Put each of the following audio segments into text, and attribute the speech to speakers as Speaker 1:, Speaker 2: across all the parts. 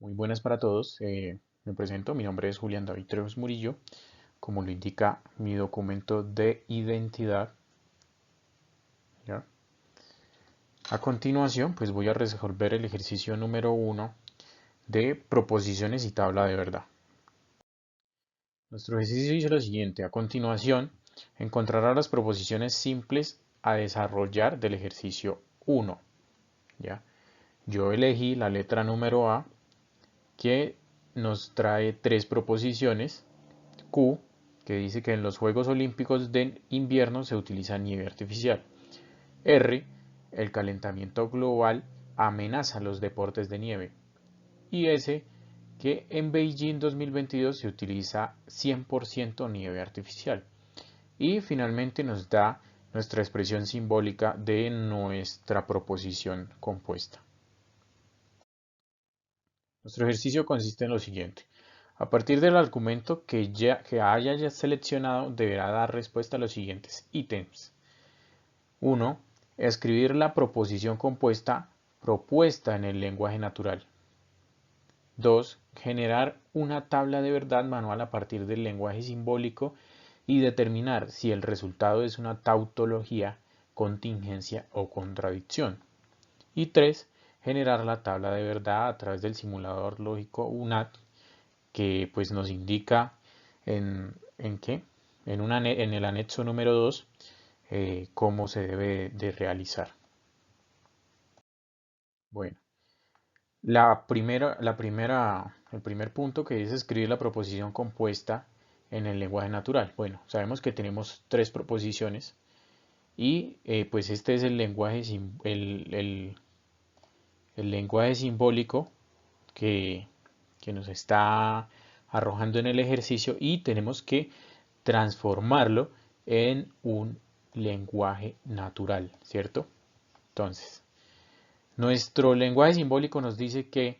Speaker 1: Muy buenas para todos. Me presento, mi nombre es Julián David Trejos Murillo, como lo indica mi documento de identidad. ¿Ya? A continuación, pues voy a resolver el ejercicio número 1 de proposiciones y tabla de verdad. Nuestro ejercicio dice lo siguiente: a continuación, encontrará las proposiciones simples a desarrollar del ejercicio 1. ¿Ya? Yo elegí la letra número A, que nos trae tres proposiciones. Q, que dice que en los Juegos Olímpicos de invierno se utiliza nieve artificial. R, el calentamiento global amenaza los deportes de nieve. Y S, que en Beijing 2022 se utiliza 100% nieve artificial. Y finalmente nos da nuestra expresión simbólica de nuestra proposición compuesta. Nuestro ejercicio consiste en lo siguiente. A partir del argumento que haya ya seleccionado, deberá dar respuesta a los siguientes ítems. 1. Escribir la proposición compuesta propuesta en el lenguaje natural. 2. Generar una tabla de verdad manual a partir del lenguaje simbólico y determinar si el resultado es una tautología, contingencia o contradicción. Y 3. Generar la tabla de verdad a través del simulador lógico UNAT, que pues nos indica en qué, en el anexo número 2, cómo se debe de realizar. Bueno, el primer punto, que es escribir la proposición compuesta en el lenguaje natural. Bueno, sabemos que tenemos tres proposiciones y pues este es el lenguaje, el lenguaje simbólico que, que nos está arrojando en el ejercicio, y tenemos que transformarlo en un lenguaje natural, ¿cierto? Entonces, nuestro lenguaje simbólico nos dice que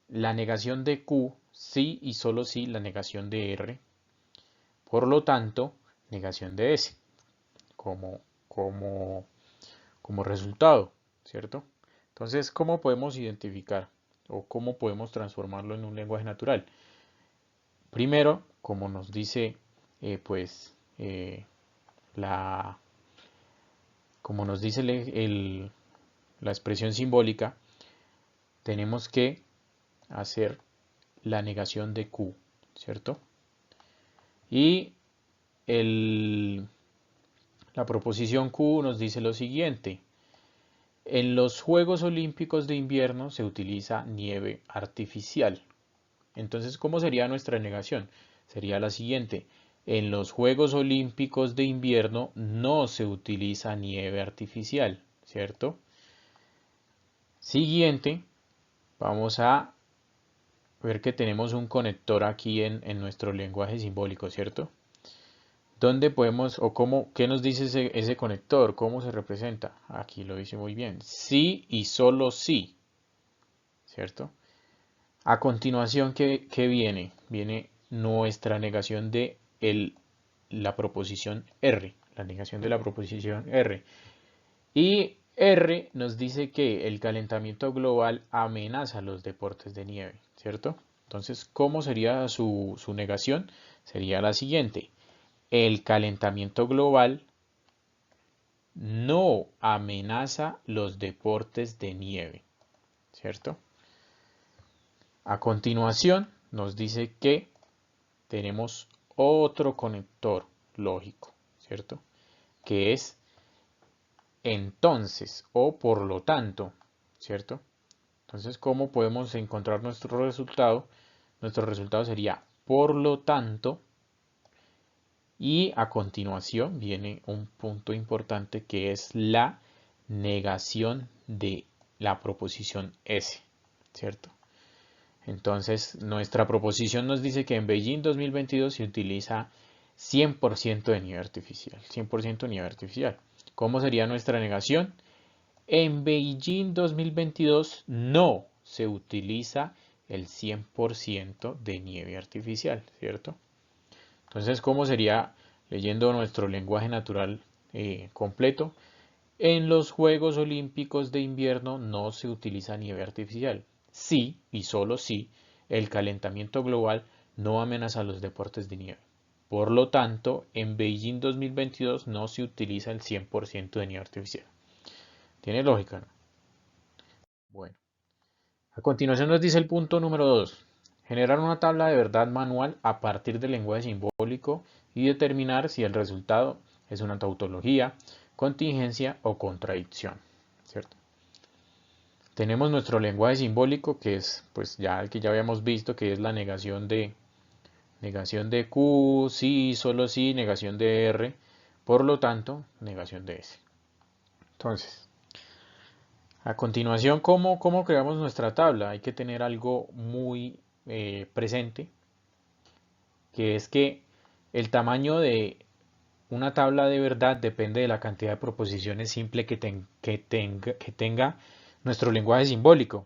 Speaker 1: la negación de Q, sí y solo sí, la negación de R, por lo tanto, negación de S, como, como, como resultado, ¿cierto? Entonces, ¿cómo podemos identificar o cómo podemos transformarlo en un lenguaje natural? Primero, como nos dice, pues, la, como nos dice la expresión simbólica, tenemos que hacer la negación de Q, ¿cierto? Y la proposición Q nos dice lo siguiente: en los Juegos Olímpicos de invierno se utiliza nieve artificial. Entonces, ¿cómo sería nuestra negación? Sería la siguiente: en los Juegos Olímpicos de invierno no se utiliza nieve artificial, ¿cierto? Siguiente, vamos a ver que tenemos un conector aquí en nuestro lenguaje simbólico, ¿cierto? ¿Dónde podemos, o cómo, qué nos dice ese conector? ¿Cómo se representa? Aquí lo dice muy bien: sí y solo sí, ¿cierto? A continuación, ¿qué viene? Viene nuestra negación de la proposición R, la negación de la proposición R. Y R nos dice que el calentamiento global amenaza los deportes de nieve, ¿cierto? Entonces, ¿cómo sería su negación? Sería la siguiente: el calentamiento global no amenaza los deportes de nieve, ¿cierto? A continuación, nos dice que tenemos otro conector lógico, ¿cierto? Que es entonces o por lo tanto, ¿cierto? Entonces, ¿cómo podemos encontrar nuestro resultado? Nuestro resultado sería por lo tanto, y a continuación viene un punto importante, que es la negación de la proposición S, ¿cierto? Entonces, nuestra proposición nos dice que en Beijing 2022 se utiliza 100% de nieve artificial. 100% nieve artificial. ¿Cómo sería nuestra negación? En Beijing 2022 no se utiliza el 100% de nieve artificial, ¿cierto? Entonces, ¿cómo sería, leyendo nuestro lenguaje natural completo? En los Juegos Olímpicos de invierno no se utiliza nieve artificial. si y solo si el calentamiento global no amenaza los deportes de nieve. Por lo tanto, en Beijing 2022 no se utiliza el 100% de nieve artificial. ¿Tiene lógica, no? Bueno, a continuación nos dice el punto número 2. Generar una tabla de verdad manual a partir del lenguaje simbólico y determinar si el resultado es una tautología, contingencia o contradicción, ¿cierto? Tenemos nuestro lenguaje simbólico que es, pues ya el que ya habíamos visto, que es la negación de Q, sí, solo sí, negación de R, por lo tanto, negación de S. Entonces, a continuación, ¿cómo creamos nuestra tabla? Hay que tener algo muy presente, que es que el tamaño de una tabla de verdad depende de la cantidad de proposiciones simples que tenga nuestro lenguaje simbólico.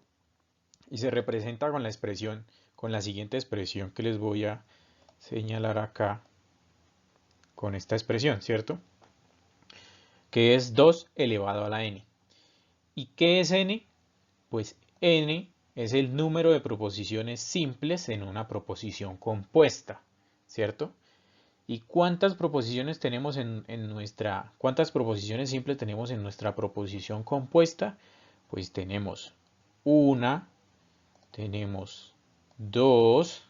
Speaker 1: Y se representa con la expresión, con la siguiente expresión que les voy a señalar acá, con esta expresión, ¿cierto? Que es 2 elevado a la n. ¿Y qué es n? Pues n es el número de proposiciones simples en una proposición compuesta, ¿cierto? ¿Y cuántas proposiciones tenemos cuántas proposiciones simples tenemos en nuestra proposición compuesta? Pues tenemos una, tenemos dos,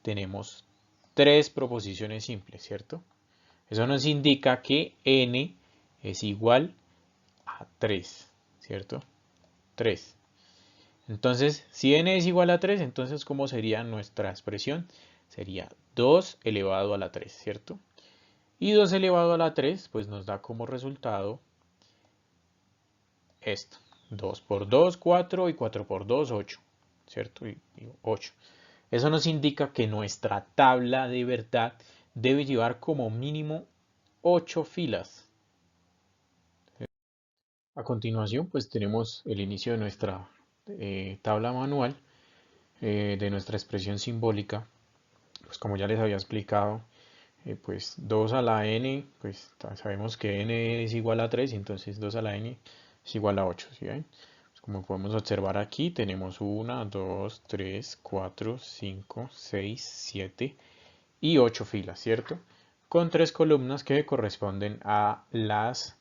Speaker 1: tenemos tres proposiciones simples, ¿cierto? Eso nos indica que n es igual a 3, ¿cierto? 3. Entonces, si n es igual a 3, entonces, ¿cómo sería nuestra expresión? Sería 2 elevado a la 3, ¿cierto? Y 2 elevado a la 3, pues nos da como resultado esto. 2 por 2, 4 y 4 por 2, 8, ¿cierto? Y 8. Eso nos indica que nuestra tabla de verdad debe llevar como mínimo 8 filas. A continuación, pues tenemos el inicio de nuestra tabla manual, de nuestra expresión simbólica. Pues como ya les había explicado, pues 2 a la n, pues sabemos que n es igual a 3, entonces 2 a la n es igual a 8, ¿sí ven? Pues como podemos observar aquí, tenemos 1, 2, 3, 4, 5, 6, 7 y 8 filas, ¿cierto? Con 3 columnas que corresponden a las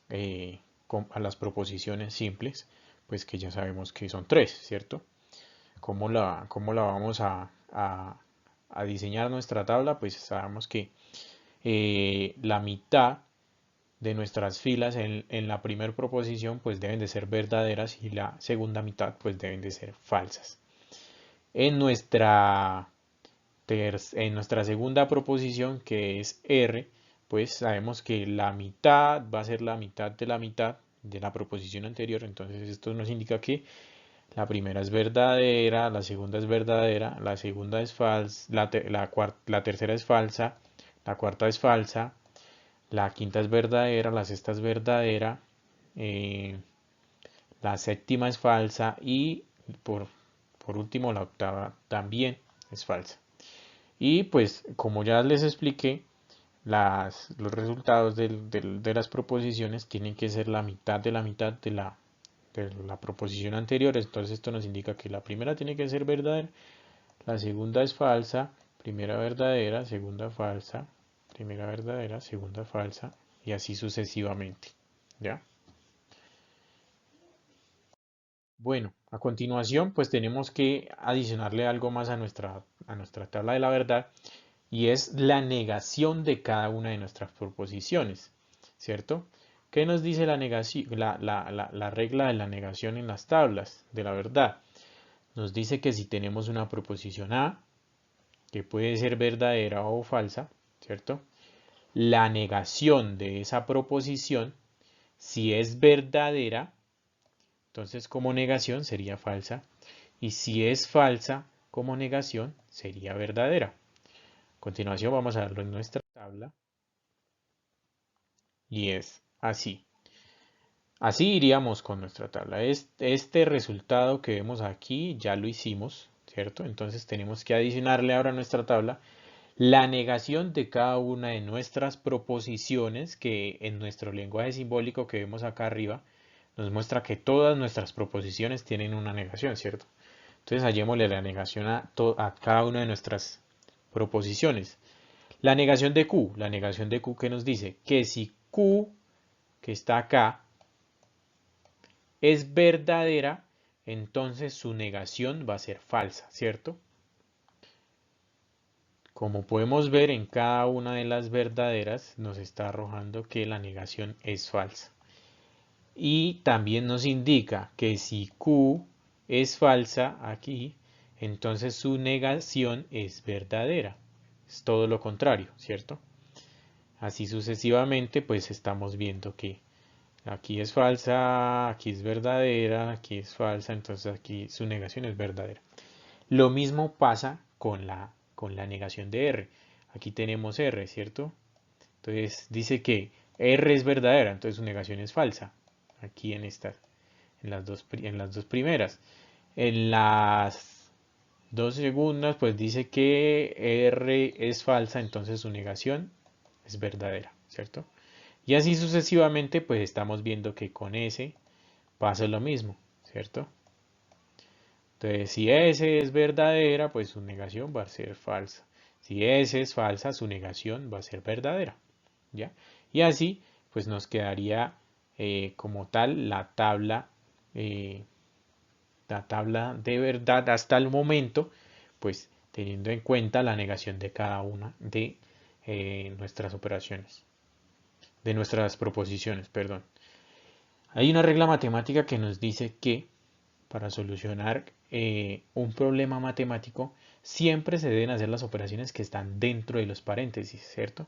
Speaker 1: proposiciones simples, pues que ya sabemos que son 3, ¿cierto? ¿Cómo la vamos a diseñar nuestra tabla? Pues sabemos que la mitad de nuestras filas en la primera proposición pues deben de ser verdaderas y la segunda mitad pues deben de ser falsas. En nuestra segunda proposición, que es R, pues sabemos que la mitad va a ser la mitad de la proposición anterior, entonces esto nos indica que la primera es verdadera, la segunda es verdadera, la segunda es falsa, la tercera es falsa, la cuarta es falsa, la quinta es verdadera, la sexta es verdadera, eh, la séptima es falsa y por último la octava también es falsa. Y pues como ya les expliqué, los resultados de las proposiciones tienen que ser la mitad de la proposición anterior. Entonces esto nos indica que la primera tiene que ser verdadera, la segunda es falsa, primera verdadera, segunda falsa, primera verdadera, segunda falsa y así sucesivamente. ¿Ya? Bueno, a continuación pues tenemos que adicionarle algo más a nuestra tabla de la verdad y es la negación de cada una de nuestras proposiciones, ¿cierto? ¿Qué nos dice la negación, la regla de la negación en las tablas de la verdad? Nos dice que si tenemos una proposición A, que puede ser verdadera o falsa, ¿cierto? La negación de esa proposición, si es verdadera, entonces como negación sería falsa, y si es falsa, como negación sería verdadera. A continuación vamos a verlo en nuestra tabla y es así. Así iríamos con nuestra tabla. Este resultado que vemos aquí ya lo hicimos, ¿cierto? Entonces tenemos que adicionarle ahora a nuestra tabla la negación de cada una de nuestras proposiciones que en nuestro lenguaje simbólico que vemos acá arriba nos muestra que todas nuestras proposiciones tienen una negación, ¿cierto? Entonces hallémosle la negación a cada una de nuestras proposiciones. La negación de Q. La negación de Q, ¿qué nos dice? Que si Q, que está acá, es verdadera, entonces su negación va a ser falsa, ¿cierto? Como podemos ver, en cada una de las verdaderas nos está arrojando que la negación es falsa. Y también nos indica que si Q es falsa aquí, entonces su negación es verdadera. Es todo lo contrario, ¿cierto? Así sucesivamente, pues estamos viendo que aquí es falsa, aquí es verdadera, aquí es falsa, entonces aquí su negación es verdadera. Lo mismo pasa con la negación de R. Aquí tenemos R, ¿cierto? Entonces dice que R es verdadera, entonces su negación es falsa. Aquí en las dos primeras. En las dos segundas, pues dice que R es falsa, entonces su negación es verdadera, ¿cierto? Y así sucesivamente, pues estamos viendo que con S pasa lo mismo, ¿cierto? Entonces, si S es verdadera, pues su negación va a ser falsa. Si S es falsa, su negación va a ser verdadera, ¿ya? Y así, pues nos quedaría como tal eh, la tabla de verdad hasta el momento, pues teniendo en cuenta la negación de cada una de nuestras operaciones, de nuestras proposiciones, perdón. Hay una regla matemática que nos dice que para solucionar un problema matemático siempre se deben hacer las operaciones que están dentro de los paréntesis, ¿cierto?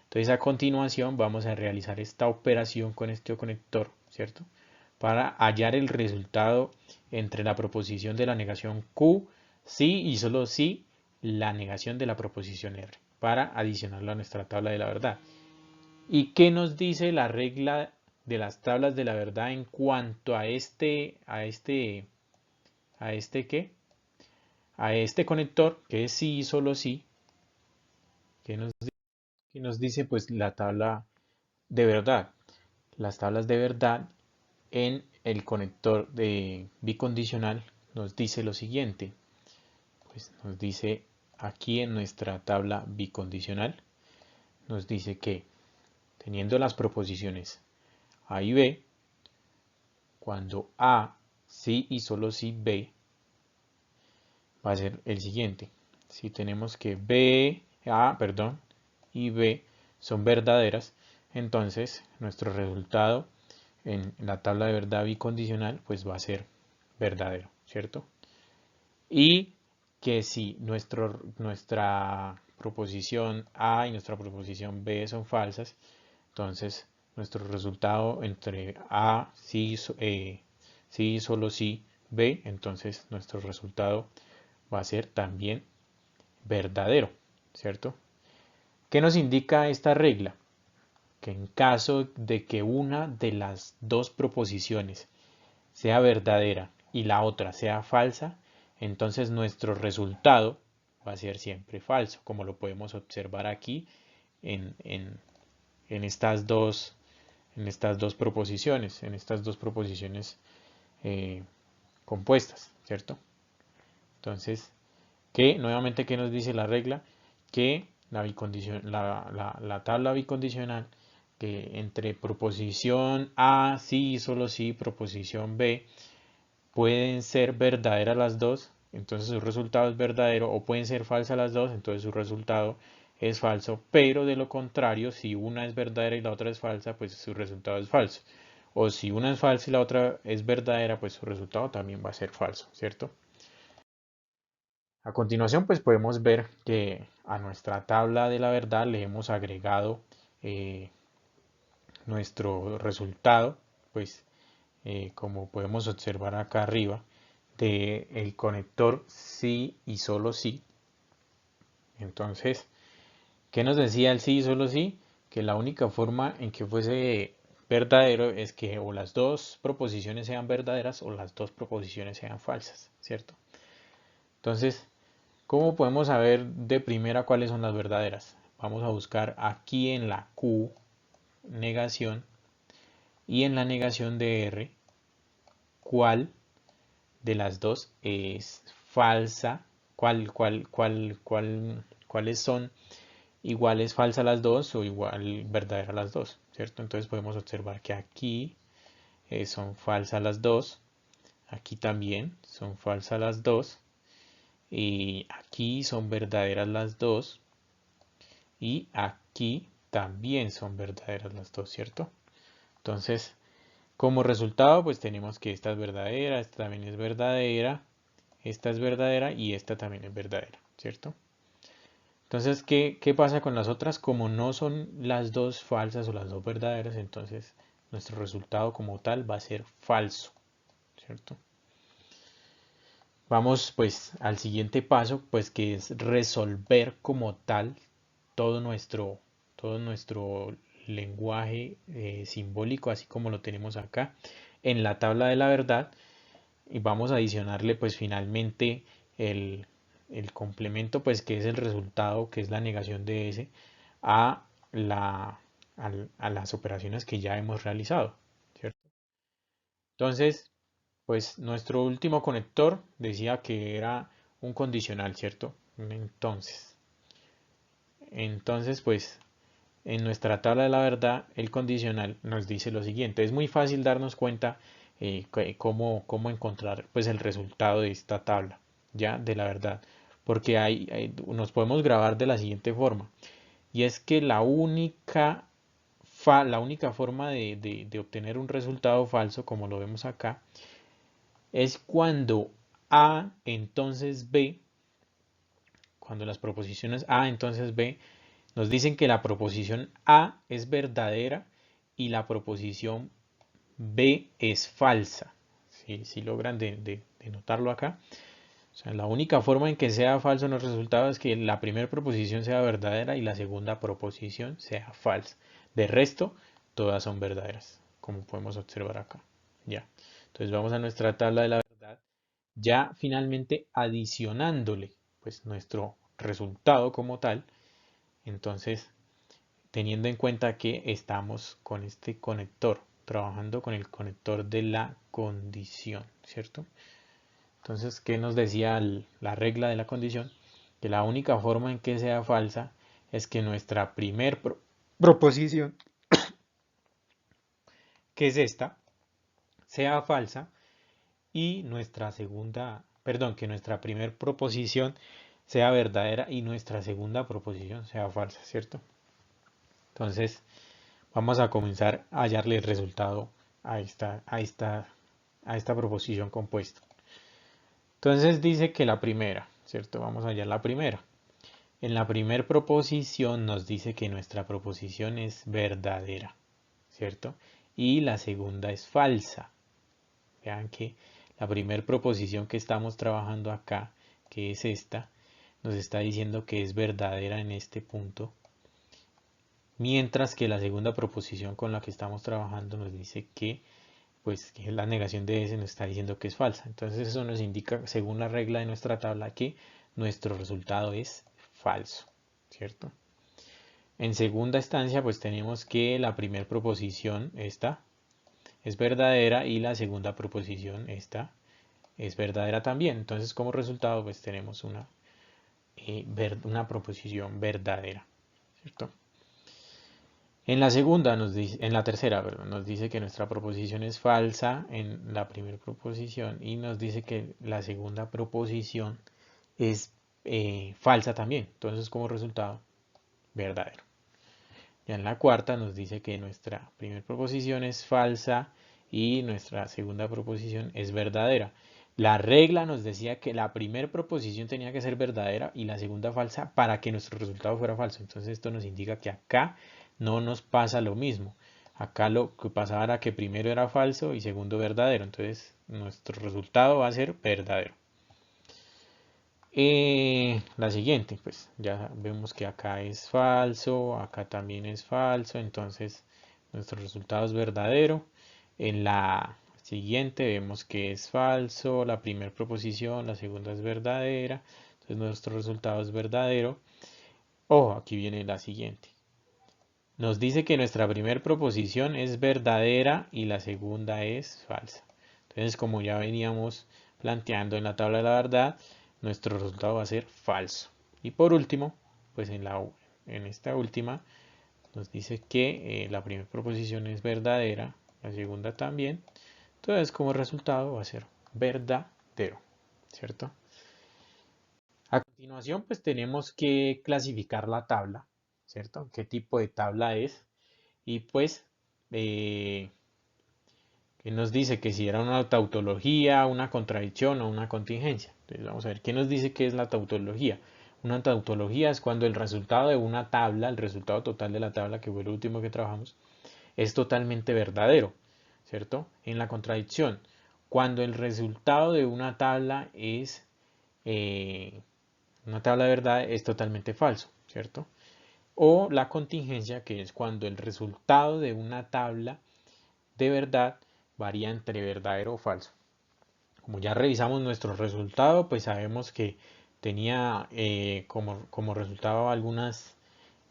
Speaker 1: Entonces a continuación vamos a realizar esta operación con este conector, ¿cierto? Para hallar el resultado entre la proposición de la negación Q, sí y solo sí la negación de la proposición R, para adicionarlo a nuestra tabla de la verdad. ¿Y qué nos dice la regla de las tablas de la verdad en cuanto a qué? A este conector, que es sí y solo sí, que nos dice pues la tabla de verdad. Las tablas de verdad en el conector de bicondicional nos dice lo siguiente. Pues nos dice aquí en nuestra tabla bicondicional, nos dice que teniendo las proposiciones A y B, cuando A, sí y solo sí B, va a ser el siguiente. Si tenemos que A, perdón, y B son verdaderas, entonces nuestro resultado en la tabla de verdad bicondicional pues va a ser verdadero, ¿cierto? Y que si nuestra proposición A y nuestra proposición B son falsas, entonces nuestro resultado entre A, sí, sí, solo sí, B, entonces nuestro resultado va a ser también verdadero, ¿cierto? ¿Qué nos indica esta regla? Que en caso de que una de las dos proposiciones sea verdadera y la otra sea falsa, entonces nuestro resultado va a ser siempre falso, como lo podemos observar aquí en, en, en estas dos, en estas dos proposiciones eh, compuestas, ¿cierto? Entonces, nuevamente, ¿qué nos dice la regla? Que la tabla bicondicional, que entre proposición A, sí y solo sí, proposición B, pueden ser verdaderas las dos, entonces su resultado es verdadero, o pueden ser falsas las dos, entonces su resultado es falso, pero de lo contrario, si una es verdadera y la otra es falsa, pues su resultado es falso. O si una es falsa y la otra es verdadera, pues su resultado también va a ser falso, ¿cierto? A continuación, pues podemos ver que a nuestra tabla de la verdad le hemos agregado eh, nuestro resultado, pues como podemos observar acá arriba, del conector sí y solo sí. Entonces, ¿qué nos decía el sí y solo sí? Que la única forma en que fuese verdadero es que o las dos proposiciones sean verdaderas o las dos proposiciones sean falsas, ¿cierto? Entonces, ¿cómo podemos saber de primera cuáles son las verdaderas? Vamos a buscar aquí en la Q negación y en la negación de R cuál de las dos es falsa, cuáles son iguales falsas las dos o igual verdadera las dos, ¿cierto? Entonces podemos observar que aquí son falsas las dos, aquí también son falsas las dos, y aquí son verdaderas las dos, y aquí también son verdaderas las dos, ¿cierto? Entonces, como resultado, pues tenemos que esta es verdadera, esta también es verdadera, esta es verdadera y esta también es verdadera, ¿cierto? Entonces, ¿qué pasa con las otras? Como no son las dos falsas o las dos verdaderas, entonces nuestro resultado como tal va a ser falso, ¿cierto? Vamos pues al siguiente paso, pues que es resolver como tal todo nuestro lenguaje simbólico, así como lo tenemos acá en la tabla de la verdad, y vamos a adicionarle pues finalmente el, el complemento, pues que es el resultado, que es la negación de S, a, a las operaciones que ya hemos realizado, ¿cierto? Entonces, pues nuestro último conector decía que era un condicional, ¿cierto? Entonces, pues en nuestra tabla de la verdad, el condicional nos dice lo siguiente. Es muy fácil darnos cuenta cómo encontrar pues el resultado de esta tabla, ya de la verdad. Porque nos podemos grabar de la siguiente forma. Y es que la única forma de obtener un resultado falso, como lo vemos acá, es cuando A entonces B, cuando las proposiciones A entonces B nos dicen que la proposición A es verdadera y la proposición B es falsa. Si logran de notarlo acá. O sea, la única forma en que sea falso en los resultados es que la primera proposición sea verdadera y la segunda proposición sea falsa. De resto, todas son verdaderas, como podemos observar acá. Ya. Entonces vamos a nuestra tabla de la verdad, ya finalmente adicionándole pues nuestro resultado como tal. Entonces, teniendo en cuenta que estamos con este conector, trabajando con el conector de la condición, ¿cierto? Entonces, ¿qué nos decía la regla de la condición? Que la única forma en que sea falsa es que nuestra proposición, que es esta, sea falsa y nuestra segunda, perdón, que nuestra primer proposición sea verdadera y nuestra segunda proposición sea falsa, ¿cierto? Entonces, vamos a comenzar a hallarle el resultado a esta proposición compuesta. Entonces dice que la primera, ¿cierto? Vamos a hallar la primera. En la primera proposición nos dice que nuestra proposición es verdadera, ¿cierto? Y la segunda es falsa. Vean que la primera proposición que estamos trabajando acá, que es esta, nos está diciendo que es verdadera en este punto, mientras que la segunda proposición con la que estamos trabajando nos dice que pues que la negación de S nos está diciendo que es falsa. Entonces eso nos indica, según la regla de nuestra tabla, que nuestro resultado es falso, ¿cierto? En segunda instancia, pues tenemos que la primera proposición, esta, es verdadera y la segunda proposición, esta, es verdadera también. Entonces como resultado, pues tenemos una proposición verdadera, ¿cierto? En la segunda en la tercera, perdón, nos dice que nuestra proposición es falsa en la primera proposición y nos dice que la segunda proposición es falsa también. Entonces, como resultado, verdadero. Ya en la cuarta nos dice que nuestra primera proposición es falsa y nuestra segunda proposición es verdadera. La regla nos decía que la primera proposición tenía que ser verdadera y la segunda falsa para que nuestro resultado fuera falso. Entonces esto nos indica que acá no nos pasa lo mismo. Acá lo que pasaba era que primero era falso y segundo verdadero. Entonces nuestro resultado va a ser verdadero. La siguiente, pues ya vemos que acá es falso, acá también es falso, entonces nuestro resultado es verdadero. En la siguiente vemos que es falso, la primera proposición, la segunda es verdadera, entonces nuestro resultado es verdadero. Ojo, aquí viene la siguiente. Nos dice que nuestra primera proposición es verdadera y la segunda es falsa. Entonces, como ya veníamos planteando en la tabla de la verdad, nuestro resultado va a ser falso. Y por último, pues en esta última nos dice que la primera proposición es verdadera, la segunda también. Entonces como resultado va a ser verdadero, ¿cierto? A continuación pues tenemos que clasificar la tabla, ¿cierto? ¿Qué tipo de tabla es? Y pues que nos dice que si era una tautología, una contradicción o una contingencia. Entonces vamos a ver, ¿qué nos dice que es la tautología? Una tautología es cuando el resultado de una tabla, el resultado total de la tabla, que fue el último que trabajamos, es totalmente verdadero, ¿cierto? En la contradicción, cuando el resultado de una tabla es una tabla de verdad, es totalmente falso, ¿cierto? O la contingencia, que es cuando el resultado de una tabla de verdad varía entre verdadero o falso. Como ya revisamos nuestro resultado, pues sabemos que tenía como resultado algunas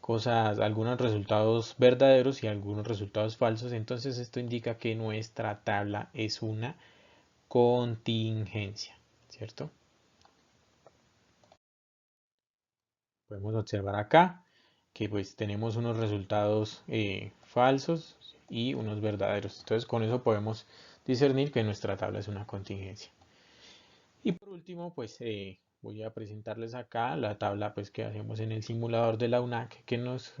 Speaker 1: cosas, algunos resultados verdaderos y algunos resultados falsos. Entonces esto indica que nuestra tabla es una contingencia, ¿cierto? Podemos observar acá que pues tenemos unos resultados falsos y unos verdaderos. Entonces con eso podemos discernir que nuestra tabla es una contingencia. Y por último, pues voy a presentarles acá la tabla pues que hacemos en el simulador de la UNAC que nos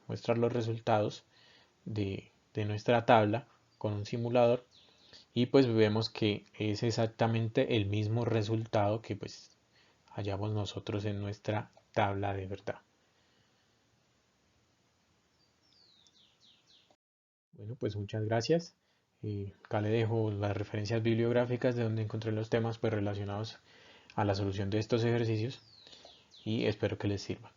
Speaker 1: muestra los resultados de nuestra tabla con un simulador y pues vemos que es exactamente el mismo resultado que pues hallamos nosotros en nuestra tabla de verdad. Bueno, pues muchas gracias. Acá le dejo las referencias bibliográficas de donde encontré los temas pues relacionados a la solución de estos ejercicios y espero que les sirva.